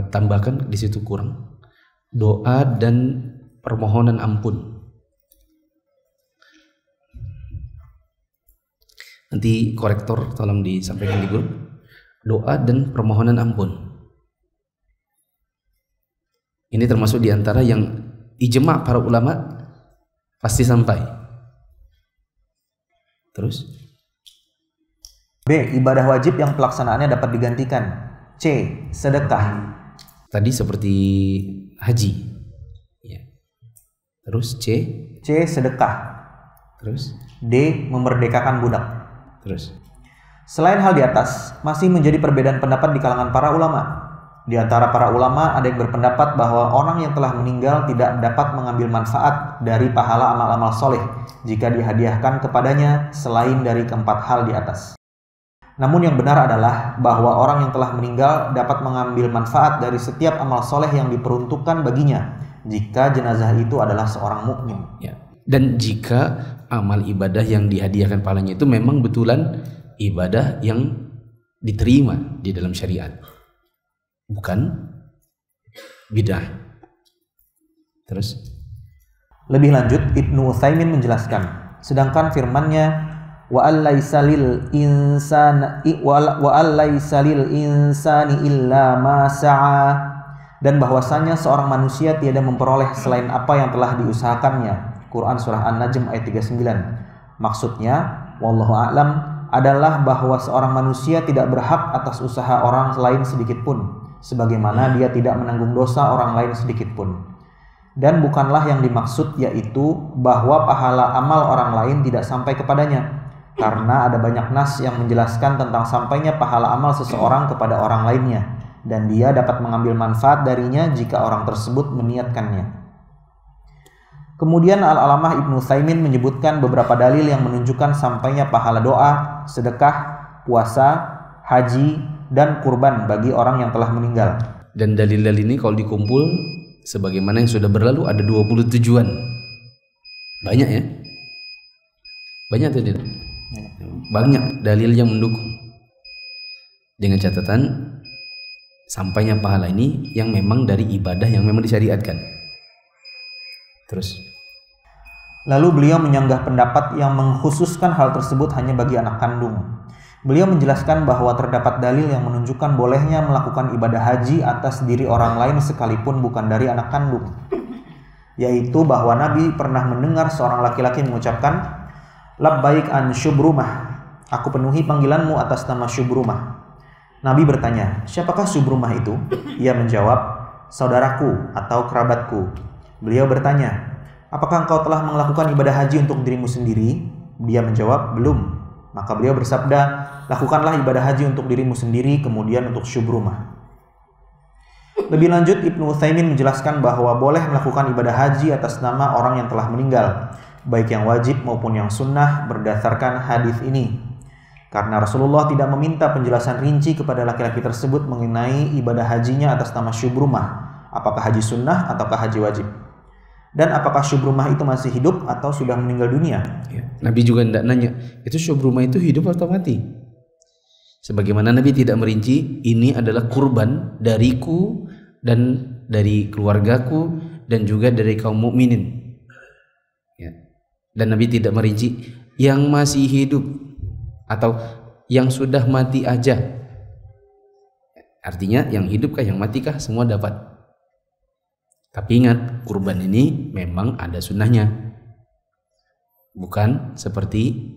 Tambahkan di situ kurang. Doa dan permohonan ampun. Nanti korektor tolong disampaikan di grup. Doa dan permohonan ampun. Ini termasuk di antara yang ijma para ulama pasti sampai. Terus B. Ibadah wajib yang pelaksanaannya dapat digantikan. C. Sedekah. Tadi seperti haji. Ya. Terus C. Sedekah. Terus D. Memerdekakan budak. Terus selain hal di atas, masih menjadi perbedaan pendapat di kalangan para ulama. Di antara para ulama ada yang berpendapat bahwa orang yang telah meninggal tidak dapat mengambil manfaat dari pahala amal-amal soleh jika dihadiahkan kepadanya selain dari keempat hal di atas. Namun yang benar adalah bahwa orang yang telah meninggal dapat mengambil manfaat dari setiap amal soleh yang diperuntukkan baginya jika jenazah itu adalah seorang mukmin. Ya. Dan jika amal ibadah yang dihadiahkan pahalanya itu memang betulan ibadah yang diterima di dalam syariat, bukan bidah. Terus lebih lanjut Ibnu Utsaimin menjelaskan, sedangkan firman-Nya wa allaysalil insani illa ma sa'a, dan bahwasanya seorang manusia tiada memperoleh selain apa yang telah diusahakannya. Quran surah An-Najm ayat 39. Maksudnya wallahu a'lam adalah bahwa seorang manusia tidak berhak atas usaha orang lain sedikit pun, sebagaimana dia tidak menanggung dosa orang lain sedikit pun. Dan bukanlah yang dimaksud yaitu bahwa pahala amal orang lain tidak sampai kepadanya, karena ada banyak nas yang menjelaskan tentang sampainya pahala amal seseorang kepada orang lainnya, dan dia dapat mengambil manfaat darinya jika orang tersebut meniatkannya. Kemudian Al-Alamah Ibnu Utsaimin menyebutkan beberapa dalil yang menunjukkan sampainya pahala doa, sedekah, puasa, haji, dan kurban bagi orang yang telah meninggal. Dan dalil-dalil ini kalau dikumpul sebagaimana yang sudah berlalu ada 20 tujuan. Banyak ya? Banyak tidak? Banyak dalil yang mendukung. Dengan catatan sampainya pahala ini yang memang dari ibadah yang memang disyariatkan. Terus Lalu beliau menyanggah pendapat yang mengkhususkan hal tersebut hanya bagi anak kandung. Beliau menjelaskan bahwa terdapat dalil yang menunjukkan bolehnya melakukan ibadah haji atas diri orang lain sekalipun bukan dari anak kandung, yaitu bahwa Nabi pernah mendengar seorang laki-laki mengucapkan, "Labbaik an Syubrumah, aku penuhi panggilanmu atas nama Syubrumah." Nabi bertanya, "Siapakah Syubrumah itu?" Ia menjawab, "Saudaraku atau kerabatku." Beliau bertanya, "Apakah engkau telah melakukan ibadah haji untuk dirimu sendiri?" Dia menjawab, "Belum." Maka beliau bersabda, "Lakukanlah ibadah haji untuk dirimu sendiri, kemudian untuk Syubrumah." Lebih lanjut, Ibnu Utsaimin menjelaskan bahwa boleh melakukan ibadah haji atas nama orang yang telah meninggal, baik yang wajib maupun yang sunnah berdasarkan hadis ini. Karena Rasulullah tidak meminta penjelasan rinci kepada laki-laki tersebut mengenai ibadah hajinya atas nama Syubrumah, apakah haji sunnah ataukah haji wajib. Dan apakah Syubrumah itu masih hidup atau sudah meninggal dunia? Ya, Nabi juga tidak nanya, itu Syubrumah itu hidup atau mati? Sebagaimana Nabi tidak merinci, ini adalah kurban dariku dan dari keluargaku dan juga dari kaum mukminin. Ya. Dan Nabi tidak merinci yang masih hidup atau yang sudah mati aja. Artinya yang hidup kah, yang mati kah, semua dapat. Tapi ingat, kurban ini memang ada sunnahnya, bukan seperti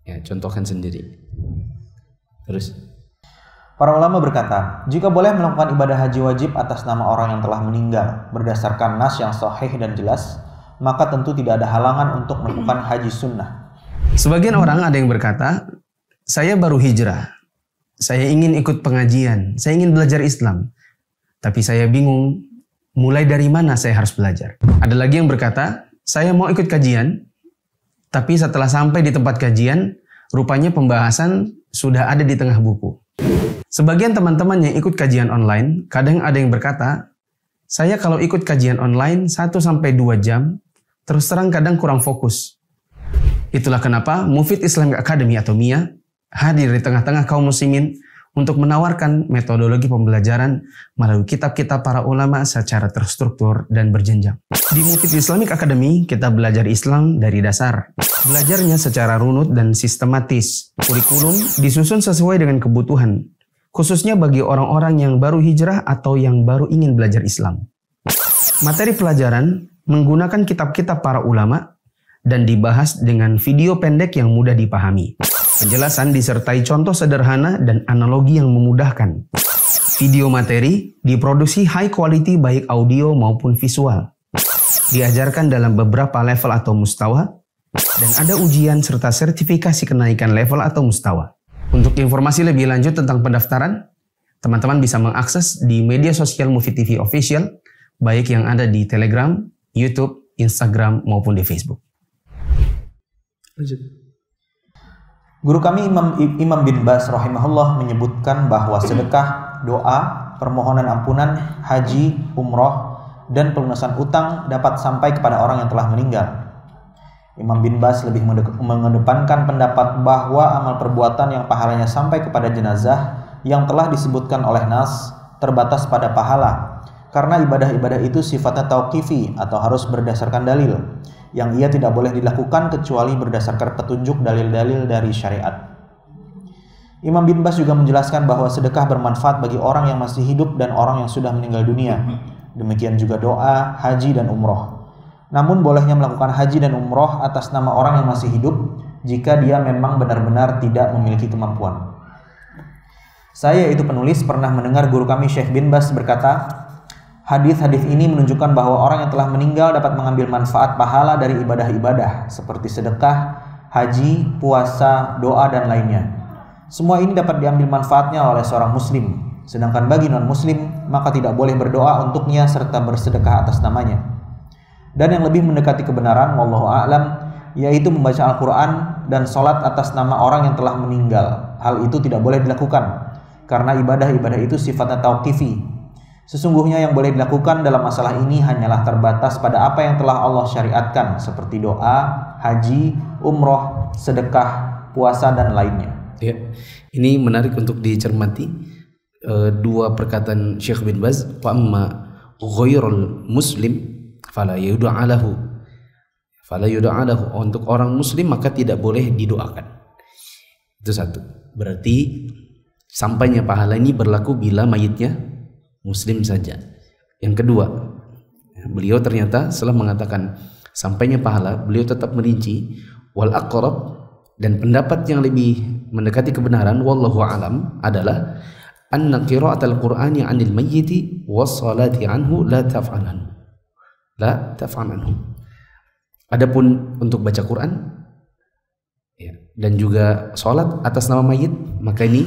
ya contohkan sendiri. Terus Para ulama berkata, jika boleh melakukan ibadah haji wajib atas nama orang yang telah meninggal berdasarkan nas yang sahih dan jelas, maka tentu tidak ada halangan untuk melakukan haji sunnah. Sebagian orang ada yang berkata, saya baru hijrah, saya ingin ikut pengajian, saya ingin belajar Islam, tapi saya bingung mulai dari mana saya harus belajar. Ada lagi yang berkata, saya mau ikut kajian, tapi setelah sampai di tempat kajian, rupanya pembahasan sudah ada di tengah buku. Sebagian teman-teman yang ikut kajian online, kadang ada yang berkata, saya kalau ikut kajian online 1-2 jam, terus terang kadang kurang fokus. Itulah kenapa Mufid Islamic Academy atau MIA hadir di tengah-tengah kaum muslimin untuk menawarkan metodologi pembelajaran melalui kitab-kitab para ulama secara terstruktur dan berjenjang. Di Mufid Islamic Academy, kita belajar Islam dari dasar. Belajarnya secara runut dan sistematis. Kurikulum disusun sesuai dengan kebutuhan, khususnya bagi orang-orang yang baru hijrah atau yang baru ingin belajar Islam. Materi pelajaran menggunakan kitab-kitab para ulama dan dibahas dengan video pendek yang mudah dipahami. Penjelasan disertai contoh sederhana dan analogi yang memudahkan. Video materi diproduksi high quality baik audio maupun visual. Diajarkan dalam beberapa level atau mustawa, dan ada ujian serta sertifikasi kenaikan level atau mustawa. Untuk informasi lebih lanjut tentang pendaftaran, teman-teman bisa mengakses di media sosial Mufid TV Official, baik yang ada di Telegram, YouTube, Instagram, maupun di Facebook. lanjut. Guru kami Imam bin Bas rahimahullah menyebutkan bahwa sedekah, doa, permohonan ampunan, haji, umroh, dan pelunasan utang dapat sampai kepada orang yang telah meninggal. Imam bin Bas lebih mengedepankan pendapat bahwa amal perbuatan yang pahalanya sampai kepada jenazah yang telah disebutkan oleh nas terbatas pada pahala, karena ibadah-ibadah itu sifatnya tauqifi atau harus berdasarkan dalil, yang ia tidak boleh dilakukan kecuali berdasarkan petunjuk dalil-dalil dari syariat. Imam bin Bas juga menjelaskan bahwa sedekah bermanfaat bagi orang yang masih hidup dan orang yang sudah meninggal dunia. Demikian juga doa, haji, dan umroh. Namun bolehnya melakukan haji dan umroh atas nama orang yang masih hidup jika dia memang benar-benar tidak memiliki kemampuan. Saya, yaitu penulis, pernah mendengar guru kami Syekh bin Bas berkata, hadis-hadis ini menunjukkan bahwa orang yang telah meninggal dapat mengambil manfaat pahala dari ibadah-ibadah seperti sedekah, haji, puasa, doa, dan lainnya. Semua ini dapat diambil manfaatnya oleh seorang muslim. Sedangkan bagi non-muslim, maka tidak boleh berdoa untuknya serta bersedekah atas namanya. Dan yang lebih mendekati kebenaran, wallahu a'lam, yaitu membaca Al-Quran dan sholat atas nama orang yang telah meninggal. Hal itu tidak boleh dilakukan, karena ibadah-ibadah itu sifatnya tauqifi. Sesungguhnya yang boleh dilakukan dalam masalah ini hanyalah terbatas pada apa yang telah Allah syariatkan, seperti doa, haji, umroh, sedekah, puasa, dan lainnya. Ya, ini menarik untuk dicermati dua perkataan Syekh bin Baz, wa amma ghairul muslim fala yud'a lahu. Fala yud'a lahu, untuk orang muslim maka tidak boleh didoakan. Itu satu. Berarti sampainya pahala ini berlaku bila mayitnya muslim saja. Yang kedua, beliau ternyata setelah mengatakan sampainya pahala, beliau tetap merinci wal aqrab, dan pendapat yang lebih mendekati kebenaran wallahu alam adalah anna qira'atal qur'ani 'anil mayyiti was salati anhu la taf'alan. La taf'alan. Adapun untuk baca Quran ya, dan juga salat atas nama mayit, maka ini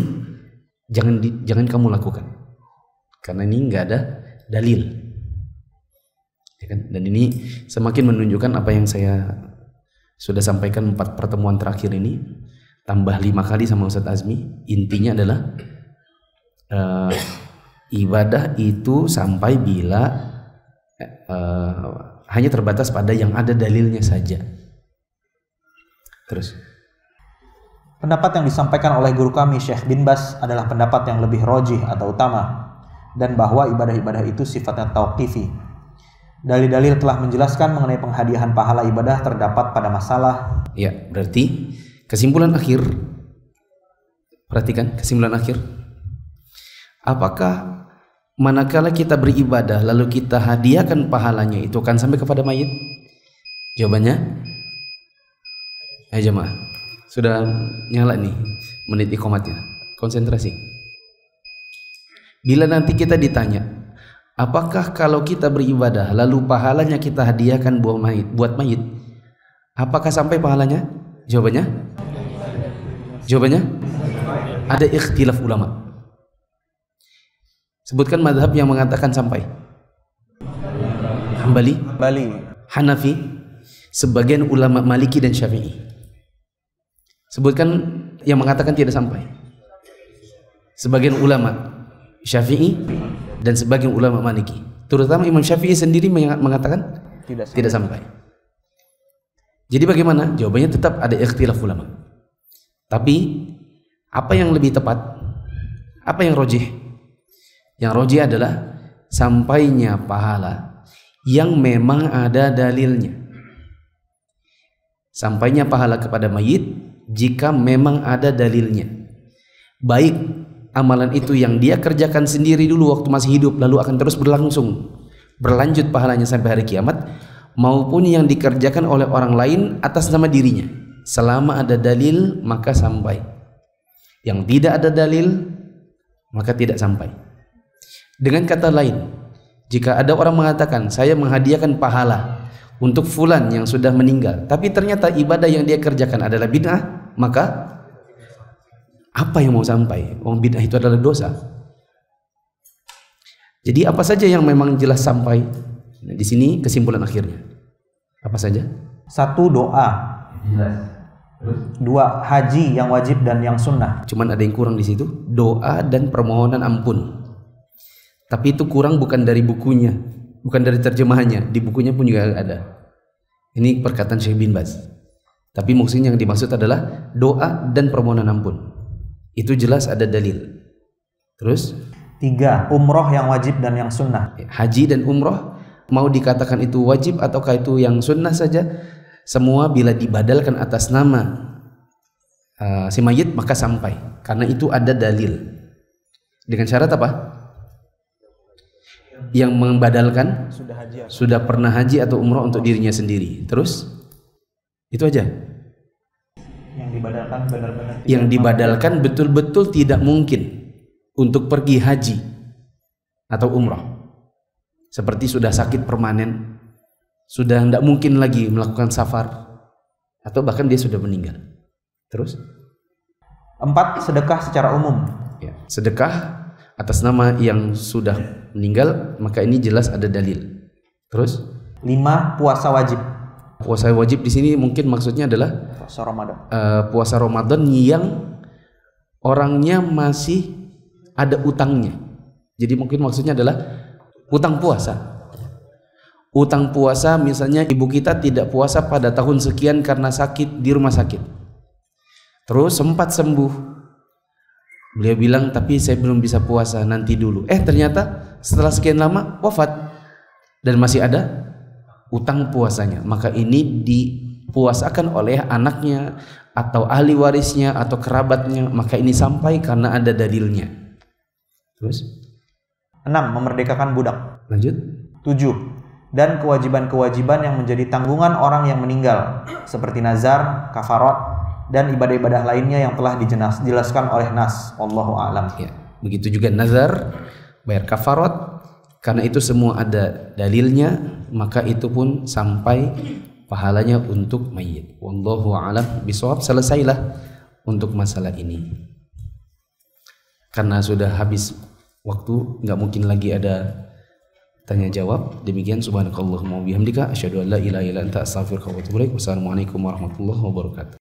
jangan kamu lakukan. Karena ini enggak ada dalil. Ya kan? Dan ini semakin menunjukkan apa yang saya sudah sampaikan 4 pertemuan terakhir ini, tambah 5 kali sama Ustadz Azmi. Intinya adalah ibadah itu sampai bila hanya terbatas pada yang ada dalilnya saja. Terus pendapat yang disampaikan oleh guru kami Syekh bin Baz adalah pendapat yang lebih rojih atau utama, dan bahwa ibadah-ibadah itu sifatnya tauqifi. Dalil-dalil telah menjelaskan mengenai penghadiahan pahala ibadah terdapat pada masalah. Ya, berarti kesimpulan akhir, perhatikan kesimpulan akhir. Apakah manakala kita beribadah lalu kita hadiahkan pahalanya itu akan sampai kepada mayit? Jawabannya, jemaah, sudah nyala nih menit iqamatnya. Konsentrasi. Bila nanti kita ditanya, apakah kalau kita beribadah lalu pahalanya kita hadiahkan buat mayit, apakah sampai pahalanya? Jawabannya ada ikhtilaf ulama. Sebutkan madhab yang mengatakan sampai. Hambali, Hanafi, sebagian ulama Maliki dan Syafi'i. Sebutkan yang mengatakan tidak sampai. Sebagian ulama Syafi'i dan sebagian ulama Maliki. Terutama Imam Syafi'i sendiri mengatakan tidak sampai. Jadi bagaimana? Jawabannya tetap ada ikhtilaf ulama. Tapi apa yang lebih tepat? Apa yang rojih? Yang rojih adalah sampainya pahala yang memang ada dalilnya. Sampainya pahala kepada mayit jika memang ada dalilnya. Baik amalan itu yang dia kerjakan sendiri dulu waktu masih hidup lalu akan terus berlanjut pahalanya sampai hari kiamat, maupun yang dikerjakan oleh orang lain atas nama dirinya. Selama ada dalil maka sampai. Yang tidak ada dalil maka tidak sampai. Dengan kata lain, jika ada orang mengatakan saya menghadiahkan pahala untuk fulan yang sudah meninggal, tapi ternyata ibadah yang dia kerjakan adalah bid'ah, maka apa yang mau sampai? Bid'ah itu adalah dosa. Jadi apa saja yang memang jelas sampai? Nah, di sini kesimpulan akhirnya. Apa saja? 1. Doa. 2. Haji yang wajib dan yang sunnah. Cuman ada yang kurang di situ, doa dan permohonan ampun. Tapi itu kurang bukan dari bukunya, bukan dari terjemahannya. Di bukunya pun juga ada. Ini perkataan Syekh bin Baz. Tapi maksudnya yang dimaksud adalah doa dan permohonan ampun. Itu jelas ada dalil. Terus 3. Umroh yang wajib dan yang sunnah. Haji dan umroh, mau dikatakan itu wajib ataukah itu yang sunnah saja, semua bila dibadalkan atas nama si mayit maka sampai, karena itu ada dalil. Dengan syarat apa? Yang membadalkan sudah pernah haji atau umroh untuk dirinya sendiri. Terus itu aja. Yang dibadalkan benar-benar. Yang dibadalkan betul-betul tidak mungkin untuk pergi haji atau umroh. Seperti sudah sakit permanen, sudah tidak mungkin lagi melakukan safar, atau bahkan dia sudah meninggal. Terus 4. Sedekah secara umum. Ya, sedekah atas nama yang sudah meninggal, maka ini jelas ada dalil. Terus 5. Puasa wajib. Puasa wajib di sini mungkin maksudnya adalah puasa Ramadan. Puasa Ramadan yang orangnya masih ada utangnya. Jadi mungkin maksudnya adalah utang puasa. Utang puasa, misalnya ibu kita tidak puasa pada tahun sekian karena sakit di rumah sakit. Terus sempat sembuh. Beliau bilang, tapi saya belum bisa puasa, nanti dulu. Ternyata setelah sekian lama wafat dan masih ada utang puasanya. Maka ini dipuasakan oleh anaknya atau ahli warisnya atau kerabatnya. Maka ini sampai karena ada dalilnya. Terus 6. Memerdekakan budak. lanjut. 7. Dan kewajiban-kewajiban yang menjadi tanggungan orang yang meninggal, seperti nazar, kafarat, dan ibadah-ibadah lainnya yang telah dijelaskan oleh nas. Wallahu a'lam. Ya, begitu juga nazar, bayar kafarat, karena itu semua ada dalilnya, maka itu pun sampai pahalanya untuk mayit. Wallahu a'lam bishawab. Selesailah untuk masalah ini. Karena sudah habis waktu, nggak mungkin lagi ada tanya jawab. Demikian, subhanakallahumma wa bihamdika asyhadu an la ilaha illa anta astaghfiruka wa atubu ilaik. Wassalamualaikum warahmatullahi wabarakatuh.